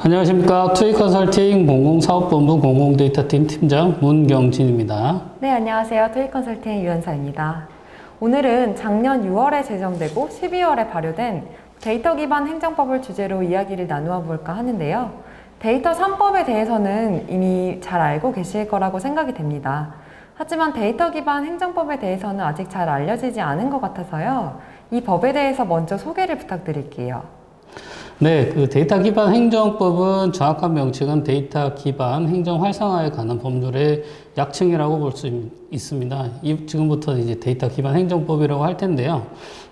안녕하십니까. 투익컨설팅 공공사업본부 공공데이터팀 팀장 문경진입니다. 네, 안녕하세요. 투익컨설팅 유연사입니다. 오늘은 작년 6월에 제정되고 12월에 발효된 데이터 기반 행정법을 주제로 이야기를 나누어 볼까 하는데요. 데이터 3법에 대해서는 이미 잘 알고 계실 거라고 생각이 됩니다. 하지만 데이터 기반 행정법에 대해서는 아직 잘 알려지지 않은 것 같아서요. 이 법에 대해서 먼저 소개를 부탁드릴게요. 네, 그 데이터 기반 행정법은 정확한 명칭은 데이터 기반 행정 활성화에 관한 법률의 약칭이라고 볼 수 있습니다. 지금부터 이제 데이터 기반 행정법이라고 할 텐데요.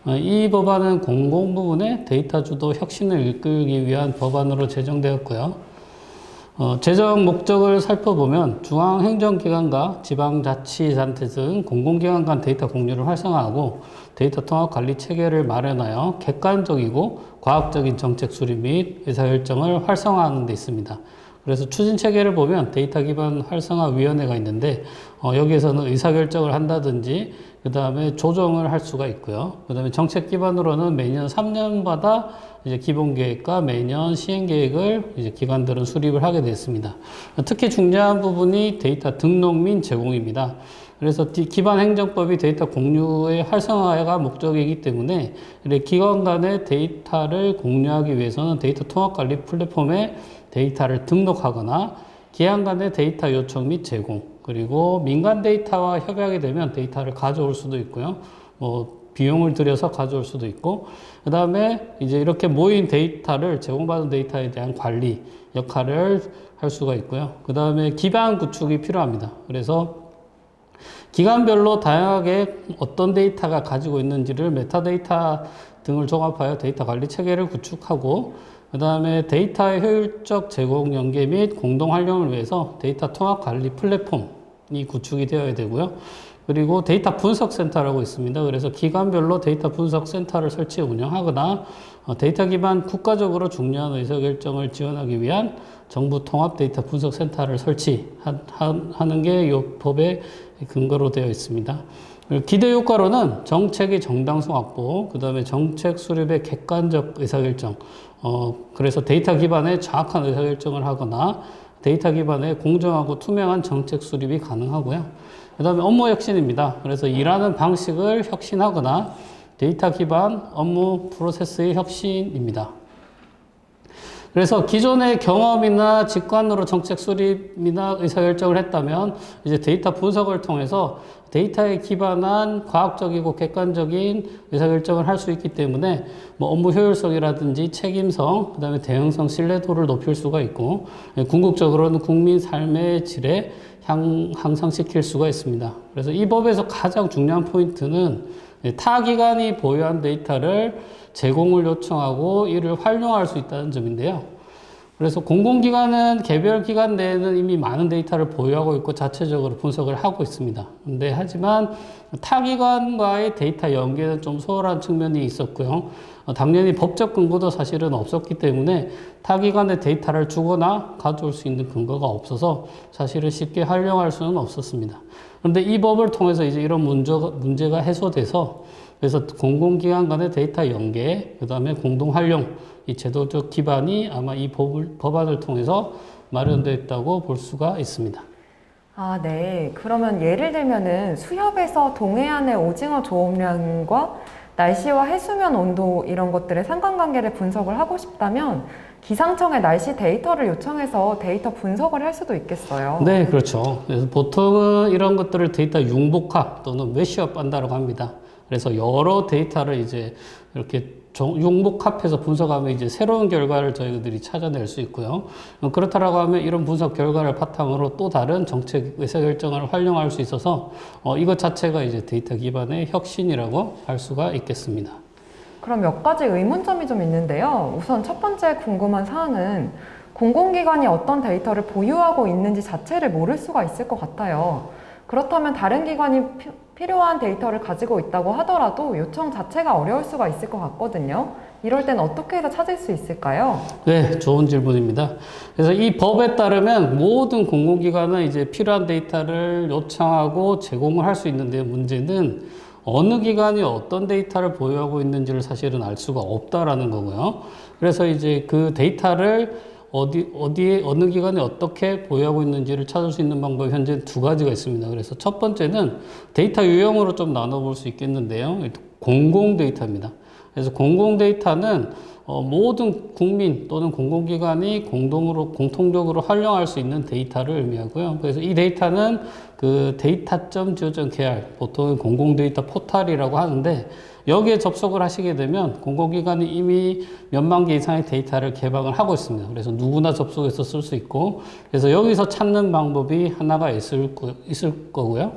이 법안은 공공 부문의 데이터 주도 혁신을 이끌기 위한 법안으로 제정되었고요. 제정 목적을 살펴보면 중앙행정기관과 지방자치단체 등 공공기관 간 데이터 공유를 활성화하고 데이터 통합 관리 체계를 마련하여 객관적이고 과학적인 정책 수립 및 의사결정을 활성화하는 데 있습니다. 그래서 추진 체계를 보면 데이터 기반 활성화 위원회가 있는데 여기에서는 의사결정을 한다든지 그 다음에 조정을 할 수가 있고요. 그 다음에 정책 기반으로는 매년 3년마다 이제 기본계획과 매년 시행계획을 이제 기관들은 수립을 하게 됐습니다. 특히 중요한 부분이 데이터 등록 및 제공입니다. 그래서 기반 행정법이 데이터 공유의 활성화가 목적이기 때문에 기관 간의 데이터를 공유하기 위해서는 데이터 통합 관리 플랫폼에 데이터를 등록하거나 기관 간의 데이터 요청 및 제공, 그리고 민간 데이터와 협약이 되면 데이터를 가져올 수도 있고요. 비용을 들여서 가져올 수도 있고, 그 다음에 이제 이렇게 모인 데이터를 제공받은 데이터에 대한 관리 역할을 할 수가 있고요. 그 다음에 기반 구축이 필요합니다. 그래서 기관별로 다양하게 어떤 데이터가 가지고 있는지를 메타데이터 등을 종합하여 데이터 관리 체계를 구축하고, 그 다음에 데이터의 효율적 제공 연계 및 공동 활용을 위해서 데이터 통합 관리 플랫폼이 구축이 되어야 되고요. 그리고 데이터 분석 센터라고 있습니다. 그래서 기관별로 데이터 분석 센터를 설치 운영하거나 데이터 기반 국가적으로 중요한 의사결정을 지원하기 위한 정부 통합 데이터 분석 센터를 설치하는 게 이 법의 근거로 되어 있습니다. 기대 효과로는 정책의 정당성 확보, 그 다음에 정책 수립의 객관적 의사결정, 그래서 데이터 기반의 정확한 의사결정을 하거나 데이터 기반의 공정하고 투명한 정책 수립이 가능하고요. 그 다음에 업무 혁신입니다. 그래서 일하는 방식을 혁신하거나 데이터 기반 업무 프로세스의 혁신입니다. 그래서 기존의 경험이나 직관으로 정책 수립이나 의사결정을 했다면 이제 데이터 분석을 통해서 데이터에 기반한 과학적이고 객관적인 의사결정을 할 수 있기 때문에 업무 효율성이라든지 책임성, 그 다음에 대응성, 신뢰도를 높일 수가 있고, 궁극적으로는 국민 삶의 질에 향상시킬 수가 있습니다. 그래서 이 법에서 가장 중요한 포인트는 타 기관이 보유한 데이터를 제공을 요청하고 이를 활용할 수 있다는 점인데요. 그래서 공공기관은 개별 기관 내에는 이미 많은 데이터를 보유하고 있고 자체적으로 분석을 하고 있습니다. 근데 하지만 타 기관과의 데이터 연계는 좀 소홀한 측면이 있었고요. 당연히 법적 근거도 사실은 없었기 때문에 타 기관의 데이터를 주거나 가져올 수 있는 근거가 없어서 사실은 쉽게 활용할 수는 없었습니다. 그런데 이 법을 통해서 이제 이런 문제가 해소돼서 그래서 공공기관 간의 데이터 연계, 그 다음에 공동 활용, 이 제도적 기반이 아마 이 법안을 통해서 마련됐다고 볼 수가 있습니다. 아, 네. 그러면 예를 들면은 수협에서 동해안의 오징어 조업량과 날씨와 해수면 온도 이런 것들의 상관관계를 분석을 하고 싶다면 기상청에 날씨 데이터를 요청해서 데이터 분석을 할 수도 있겠어요. 네, 그렇죠. 그래서 보통은 이런 것들을 데이터 융복합 또는 매시업 한다고 합니다. 그래서 여러 데이터를 이제 이렇게 융복합해서 분석하면 이제 새로운 결과를 저희들이 찾아낼 수 있고요. 그렇다라고 하면 이런 분석 결과를 바탕으로 또 다른 정책 의사결정을 활용할 수 있어서 이것 자체가 이제 데이터 기반의 혁신이라고 할 수가 있겠습니다. 그럼 몇 가지 의문점이 좀 있는데요. 우선 첫 번째 궁금한 사항은 공공기관이 어떤 데이터를 보유하고 있는지 자체를 모를 수가 있을 것 같아요. 그렇다면 다른 기관이 필요한 데이터를 가지고 있다고 하더라도 요청 자체가 어려울 수가 있을 것 같거든요. 이럴 땐 어떻게 해서 찾을 수 있을까요? 네, 좋은 질문입니다. 그래서 이 법에 따르면 모든 공공기관은 이제 필요한 데이터를 요청하고 제공을 할 수 있는데 문제는 어느 기관이 어떤 데이터를 보유하고 있는지를 사실은 알 수가 없다라는 거고요. 그래서 이제 그 데이터를 어디에, 어느 기관에 어떻게 보유하고 있는지를 찾을 수 있는 방법이 현재 두 가지가 있습니다. 그래서 첫 번째는 데이터 유형으로 좀 나눠볼 수 있겠는데요. 공공 데이터입니다. 그래서 공공 데이터는 모든 국민 또는 공공기관이 공통적으로 활용할 수 있는 데이터를 의미하고요. 그래서 이 데이터는 그 data.go.kr, 보통 공공 데이터 포털이라고 하는데, 여기에 접속을 하시게 되면 공공기관이 이미 몇만 개 이상의 데이터를 개방을 하고 있습니다. 그래서 누구나 접속해서 쓸 수 있고, 그래서 여기서 찾는 방법이 하나가 있을 거고요.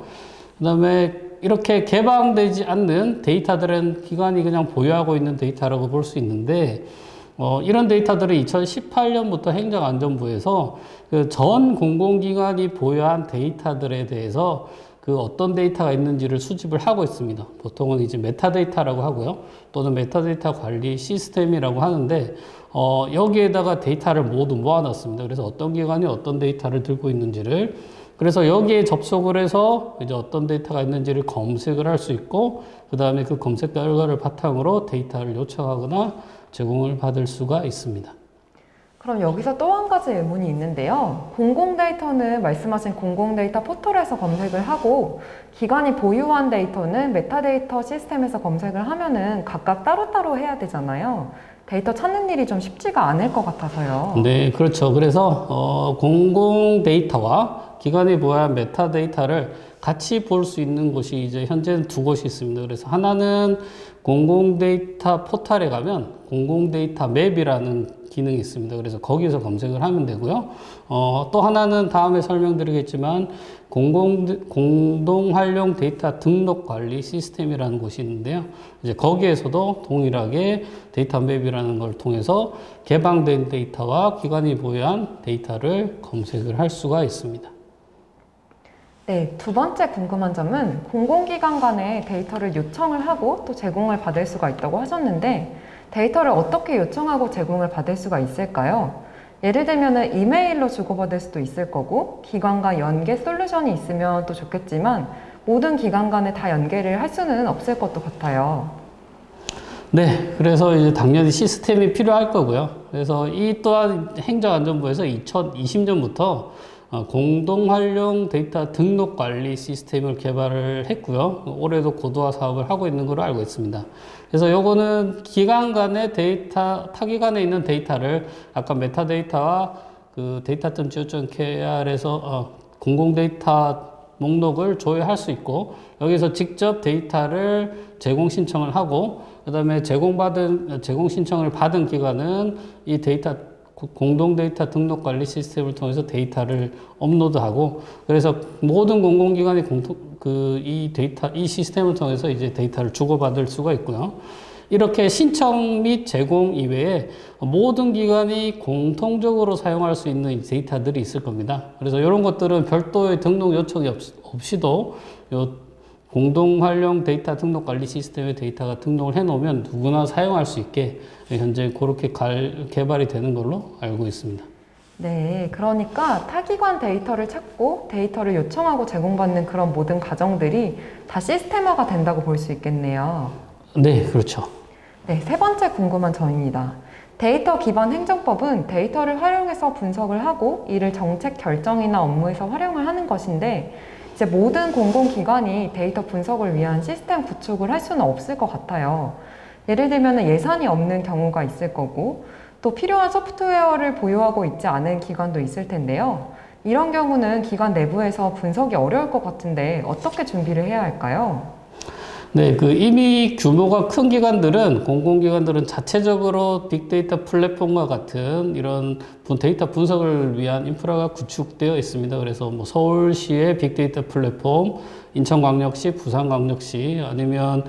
그 다음에 이렇게 개방되지 않는 데이터들은 기관이 그냥 보유하고 있는 데이터라고 볼 수 있는데, 이런 데이터들은 2018년부터 행정안전부에서 그 전 공공기관이 보유한 데이터들에 대해서 그 어떤 데이터가 있는지를 수집을 하고 있습니다. 보통은 이제 메타데이터라고 하고요. 또는 메타데이터 관리 시스템이라고 하는데, 여기에다가 데이터를 모두 모아놨습니다. 그래서 어떤 기관이 어떤 데이터를 들고 있는지를, 그래서 여기에 접속을 해서 이제 어떤 데이터가 있는지를 검색을 할 수 있고, 그 다음에 그 검색 결과를 바탕으로 데이터를 요청하거나 제공을 받을 수가 있습니다. 그럼 여기서 또 한 가지 의문이 있는데요. 공공 데이터는 말씀하신 공공 데이터 포털에서 검색을 하고, 기관이 보유한 데이터는 메타데이터 시스템에서 검색을 하면은 각각 따로따로 해야 되잖아요. 데이터 찾는 일이 좀 쉽지가 않을 것 같아서요. 네, 그렇죠. 그래서 공공 데이터와 기관이 보유한 메타데이터를 같이 볼 수 있는 곳이 이제 현재는 두 곳이 있습니다. 그래서 하나는 공공 데이터 포털에 가면 공공 데이터 맵이라는 기능이 있습니다. 그래서 거기서 검색을 하면 되고요. 또 하나는 다음에 설명드리겠지만 공동 활용 데이터 등록 관리 시스템이라는 곳이 있는데요. 이제 거기에서도 동일하게 데이터 맵이라는 걸 통해서 개방된 데이터와 기관이 보유한 데이터를 검색을 할 수가 있습니다. 네, 두 번째 궁금한 점은 공공기관 간에 데이터를 요청을 하고 또 제공을 받을 수가 있다고 하셨는데, 데이터를 어떻게 요청하고 제공을 받을 수가 있을까요? 예를 들면 이메일로 주고받을 수도 있을 거고, 기관과 연계 솔루션이 있으면 또 좋겠지만 모든 기관 간에 다 연계를 할 수는 없을 것도 같아요. 네, 그래서 이제 당연히 시스템이 필요할 거고요. 그래서 이 또한 행정안전부에서 2020년부터 공동활용 데이터 등록 관리 시스템을 개발을 했고요. 올해도 고도화 사업을 하고 있는 걸로 알고 있습니다. 그래서 요거는 기관 간의 데이터, 타 기관에 있는 데이터를 아까 메타데이터와 그 data.go.kr에서 공공 데이터 목록을 조회할 수 있고, 여기서 직접 데이터를 제공 신청을 하고, 그 다음에 제공 신청을 받은 기관은 이 데이터 공동 데이터 등록 관리 시스템을 통해서 데이터를 업로드하고, 그래서 모든 공공기관이 이 시스템을 통해서 이제 데이터를 주고받을 수가 있고요. 이렇게 신청 및 제공 이외에 모든 기관이 공통적으로 사용할 수 있는 데이터들이 있을 겁니다. 그래서 이런 것들은 별도의 등록 요청이 없이도 요 공동활용 데이터 등록 관리 시스템의 데이터가 등록을 해놓으면 누구나 사용할 수 있게 현재 그렇게 개발이 되는 걸로 알고 있습니다. 네, 그러니까 타기관 데이터를 찾고 데이터를 요청하고 제공받는 그런 모든 과정들이 다 시스템화가 된다고 볼 수 있겠네요. 네, 그렇죠. 네, 세 번째 궁금한 점입니다. 데이터 기반 행정법은 데이터를 활용해서 분석을 하고 이를 정책 결정이나 업무에서 활용을 하는 것인데, 이제 모든 공공기관이 데이터 분석을 위한 시스템 구축을 할 수는 없을 것 같아요. 예를 들면 예산이 없는 경우가 있을 거고, 또 필요한 소프트웨어를 보유하고 있지 않은 기관도 있을 텐데요. 이런 경우는 기관 내부에서 분석이 어려울 것 같은데 어떻게 준비를 해야 할까요? 네, 이미 규모가 큰 공공기관들은 자체적으로 빅데이터 플랫폼과 같은 이런 데이터 분석을 위한 인프라가 구축되어 있습니다. 그래서 서울시의 빅데이터 플랫폼, 인천광역시, 부산광역시, 아니면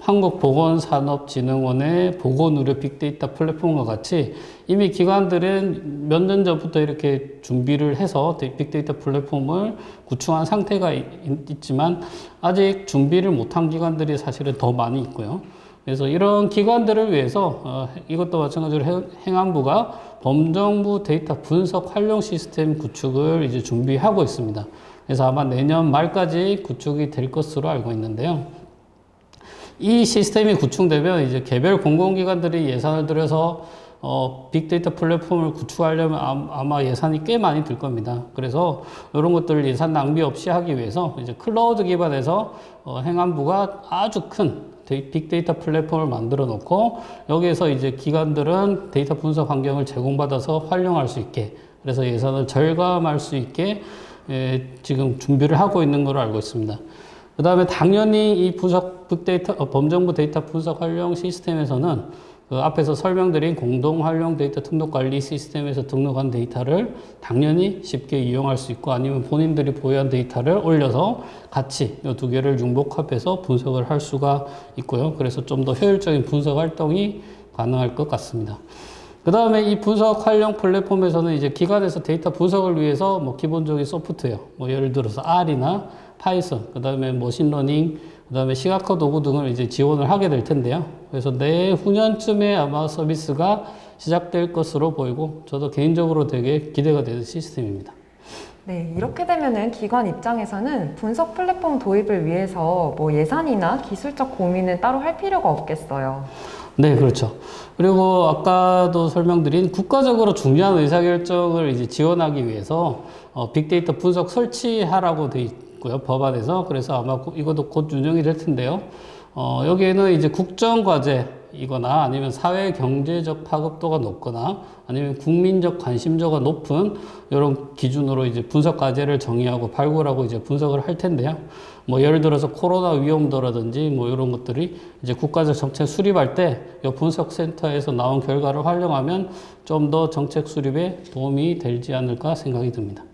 한국보건산업진흥원의 보건의료 빅데이터 플랫폼과 같이 이미 기관들은 몇 년 전부터 이렇게 준비를 해서 빅데이터 플랫폼을 구축한 상태가 있지만 아직 준비를 못한 기관들이 사실은 더 많이 있고요. 그래서 이런 기관들을 위해서 이것도 마찬가지로 행안부가 범정부 데이터 분석 활용 시스템 구축을 이제 준비하고 있습니다. 그래서 아마 내년 말까지 구축이 될 것으로 알고 있는데요. 이 시스템이 구축되면 이제 개별 공공기관들이 예산을 들여서 빅데이터 플랫폼을 구축하려면 아마 예산이 꽤 많이 들 겁니다. 그래서 이런 것들을 예산 낭비 없이 하기 위해서 이제 클라우드 기반에서 행안부가 아주 큰 빅데이터 플랫폼을 만들어 놓고 여기에서 이제 기관들은 데이터 분석 환경을 제공받아서 활용할 수 있게, 그래서 예산을 절감할 수 있게 지금 준비를 하고 있는 걸로 알고 있습니다. 그 다음에 당연히 이 빅데이터, 범정부 데이터 분석 활용 시스템에서는 그 앞에서 설명드린 공동 활용 데이터 등록 관리 시스템에서 등록한 데이터를 당연히 쉽게 이용할 수 있고, 아니면 본인들이 보유한 데이터를 올려서 같이 이 두 개를 융복합해서 분석을 할 수가 있고요. 그래서 좀 더 효율적인 분석 활동이 가능할 것 같습니다. 그 다음에 이 분석 활용 플랫폼에서는 이제 기관에서 데이터 분석을 위해서 뭐 기본적인 소프트웨어, 뭐 예를 들어서 R이나 파이썬, 그 다음에 머신러닝, 그 다음에 시각화 도구 등을 이제 지원을 하게 될 텐데요. 그래서 내후년쯤에 아마 서비스가 시작될 것으로 보이고, 저도 개인적으로 되게 기대가 되는 시스템입니다. 네, 이렇게 되면은 기관 입장에서는 분석 플랫폼 도입을 위해서 뭐 예산이나 기술적 고민은 따로 할 필요가 없겠어요. 네, 그렇죠. 그리고 아까도 설명드린 국가적으로 중요한 의사결정을 이제 지원하기 위해서 빅데이터 분석 설치하라고 돼 있고요, 법안에서. 그래서 아마 이것도 곧 운영이 될 텐데요. 여기에는 이제 국정과제이거나 아니면 사회 경제적 파급도가 높거나 아니면 국민적 관심도가 높은 이런 기준으로 이제 분석 과제를 정의하고 발굴하고 이제 분석을 할 텐데요. 뭐 예를 들어서 코로나 위험도라든지 뭐 이런 것들이 이제 국가적 정책 수립할 때 이 분석 센터에서 나온 결과를 활용하면 좀 더 정책 수립에 도움이 되지 않을까 생각이 듭니다.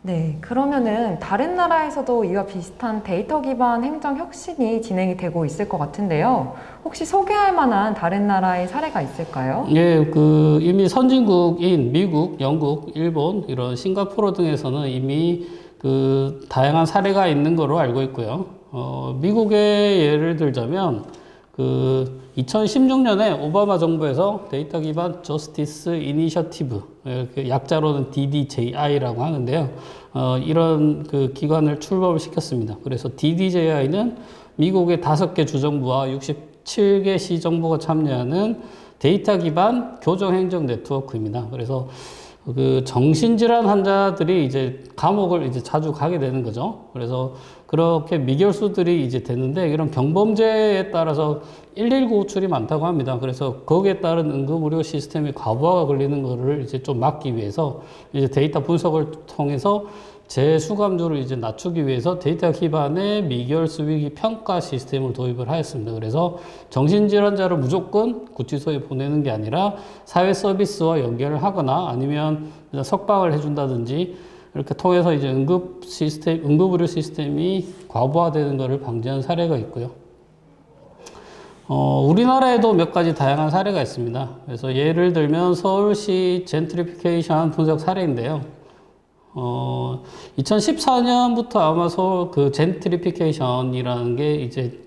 네, 그러면은 다른 나라에서도 이와 비슷한 데이터 기반 행정 혁신이 진행이 되고 있을 것 같은데요. 혹시 소개할 만한 다른 나라의 사례가 있을까요? 예, 그 이미 선진국인 미국, 영국, 일본, 이런 싱가포르 등에서는 이미 그 다양한 사례가 있는 것으로 알고 있고요. 미국의 예를 들자면 그 2016년에 오바마 정부에서 데이터 기반 저스티스 이니셔티브, 약자로는 DDJI라고 하는데요. 이런 그 기관을 출범을 시켰습니다. 그래서 DDJI는 미국의 5개 주정부와 67개 시정부가 참여하는 데이터 기반 교정행정 네트워크입니다. 그래서 그 정신질환 환자들이 이제 감옥을 이제 자주 가게 되는 거죠. 그래서 그렇게 미결수들이 이제 되는데, 이런 경범죄에 따라서 119 호출이 많다고 합니다. 그래서 거기에 따른 응급의료 시스템이 과부하가 걸리는 거를 이제 좀 막기 위해서 이제 데이터 분석을 통해서 재수감률을 이제 낮추기 위해서 데이터 기반의 미결수 위기 평가 시스템을 도입을 하였습니다. 그래서 정신질환자를 무조건 구치소에 보내는 게 아니라 사회 서비스와 연결을 하거나 아니면 석방을 해준다든지 이렇게 통해서 이제 응급의료 시스템이 과부하되는 것을 방지한 사례가 있고요. 우리나라에도 몇 가지 다양한 사례가 있습니다. 그래서 예를 들면 서울시 젠트리피케이션 분석 사례인데요. 2014년부터 아마 서울 그 젠트리피케이션이라는 게 이제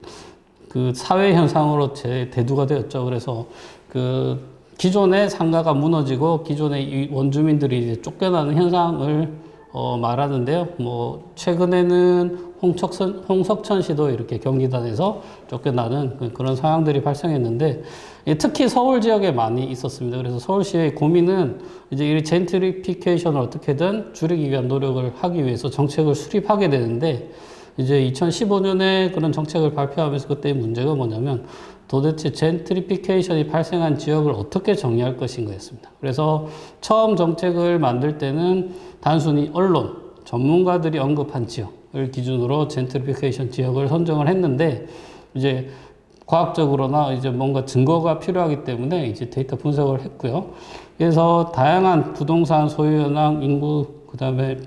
그 사회 현상으로 대두가 되었죠. 그래서 그 기존의 상가가 무너지고 기존의 원주민들이 이제 쫓겨나는 현상을 말하는데요. 뭐 최근에는 홍석천시도 이렇게 경기단에서 쫓겨나는 그런 상황들이 발생했는데, 특히 서울 지역에 많이 있었습니다. 그래서 서울시의 고민은 이제 이 젠트리피케이션을 어떻게든 줄이기 위한 노력을 하기 위해서 정책을 수립하게 되는데, 이제 2015년에 그런 정책을 발표하면서 그때 문제가 뭐냐면 도대체 젠트리피케이션이 발생한 지역을 어떻게 정의할 것인 거였습니다. 그래서 처음 정책을 만들 때는 단순히 언론, 전문가들이 언급한 지역을 기준으로 젠트리피케이션 지역을 선정을 했는데, 이제 과학적으로나 이제 뭔가 증거가 필요하기 때문에 이제 데이터 분석을 했고요. 그래서 다양한 부동산 소유 현황, 인구, 그 다음에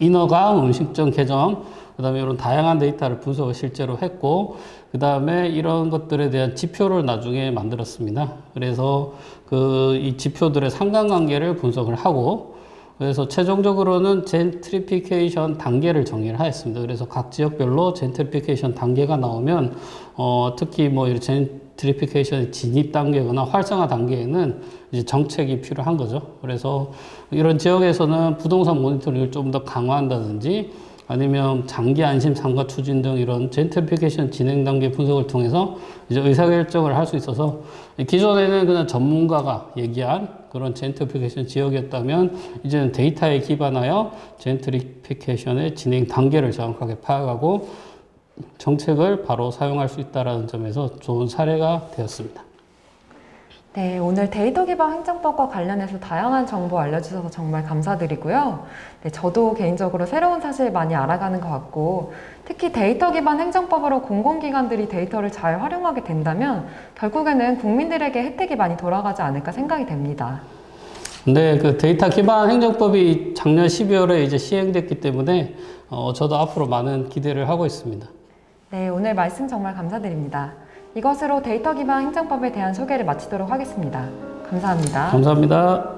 인허가, 음식점 개정, 그 다음에 이런 다양한 데이터를 분석을 실제로 했고, 그 다음에 이런 것들에 대한 지표를 나중에 만들었습니다. 그래서 이 지표들의 상관관계를 분석을 하고, 그래서 최종적으로는 젠트리피케이션 단계를 정의를 하였습니다. 그래서 각 지역별로 젠트리피케이션 단계가 나오면, 특히 뭐 이런 젠트리피케이션의 진입 단계거나 활성화 단계에는 이제 정책이 필요한 거죠. 그래서 이런 지역에서는 부동산 모니터링을 좀 더 강화한다든지, 아니면 장기 안심 상가 추진 등 이런 젠트리피케이션 진행 단계 분석을 통해서 이제 의사결정을 할 수 있어서 기존에는 그냥 전문가가 얘기한 그런 젠트리피케이션 지역이었다면 이제는 데이터에 기반하여 젠트리피케이션의 진행 단계를 정확하게 파악하고 정책을 바로 사용할 수 있다는 점에서 좋은 사례가 되었습니다. 네, 오늘 데이터 기반 행정법과 관련해서 다양한 정보 알려주셔서 정말 감사드리고요. 네, 저도 개인적으로 새로운 사실 많이 알아가는 것 같고, 특히 데이터 기반 행정법으로 공공기관들이 데이터를 잘 활용하게 된다면 결국에는 국민들에게 혜택이 많이 돌아가지 않을까 생각이 됩니다. 네, 그 데이터 기반 행정법이 작년 12월에 이제 시행됐기 때문에 저도 앞으로 많은 기대를 하고 있습니다. 네, 오늘 말씀 정말 감사드립니다. 이것으로 데이터 기반 행정법에 대한 소개를 마치도록 하겠습니다. 감사합니다. 감사합니다.